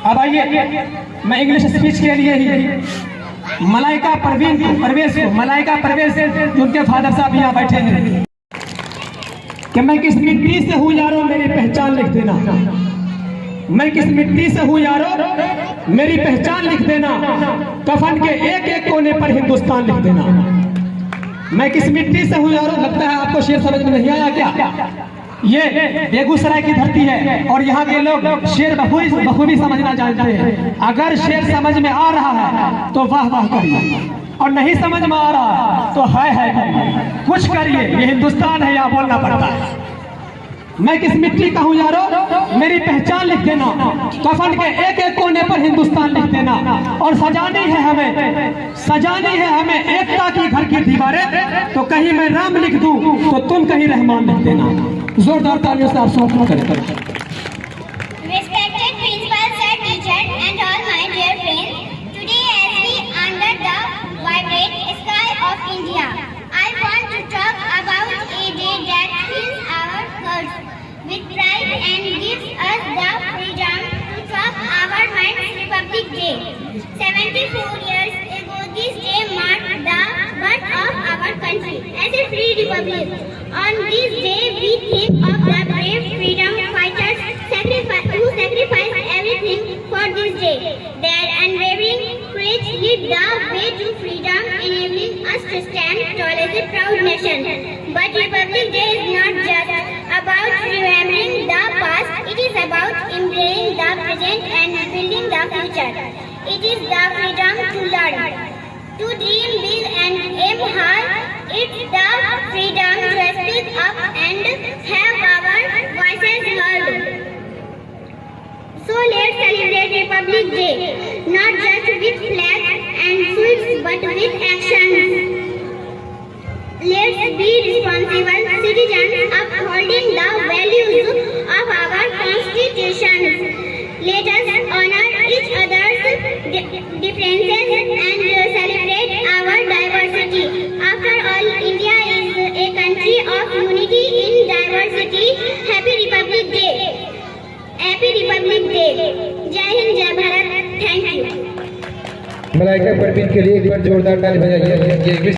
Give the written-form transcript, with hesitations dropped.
अब आइए, मैं इंग्लिश स्पीच के लिए ही मलाइका परवेज उनके फादर साहब यहाँ बैठे हैं कि मैं किस मिट्टी से हूँ यारो मेरी पहचान लिख देना। मैं किस मिट्टी से हूँ यारो मेरी पहचान लिख देना। कफन के एक एक कोने पर हिंदुस्तान लिख देना। मैं किस मिट्टी से हूँ यारो। लगता है आपको शेर समझ में नहीं आया क्या? ये बेगूसराय की धरती है और यहाँ के लोग शेर बखूबी समझना जानते हैं। अगर शेर समझ में आ रहा है तो वाह वाह करिए, और नहीं समझ में आ रहा है तो है करिए, कुछ करिए। ये हिंदुस्तान है, यहाँ बोलना पड़ता है। मैं किस मिट्टी का हूँ यारो मेरी पहचान लिख देना। कफन के एक एक कोने पर हिंदुस्तान लिख देना। और सजानी है हमें एकता की घर की दीवारें। तो कहीं मैं राम लिख दूं तो तुम कहीं रहमान लिख देना। जोरदार तालियों से आप स्वागत करें। Respected principal, sir, teacher, and all my dear friends, today as we under the vibrant sky of India, I want to talk about a day that fills our hearts with pride and gives us the freedom to talk our minds. Republic Day. 74 years ago, this day marked the birth of our country as a free republic. On this day, we think of the brave freedom fighters who sacrificed everything for this day. Their unwavering courage lit the way to freedom, enabling us to stand tall as a proud nation. But Republic Day is not just about remembering the past, it is about embracing the present and building the future. It is the freedom to learn, to dream big and aim high. It's the freedom to speak up and have our voices heard. So let's celebrate Republic Day, not just with flags and sweets but with actions. Let's be responsible citizens upholding the values of our Constitution. Let us honor each other's differences and celebrate our diversity. After all, India is a country of unity in diversity. Happy Republic Day. Happy Republic Day. जय हिंद, जय Bharat. Thank you. Malaika Parveen के लिए एक बार जोरदार ताली बजाइए।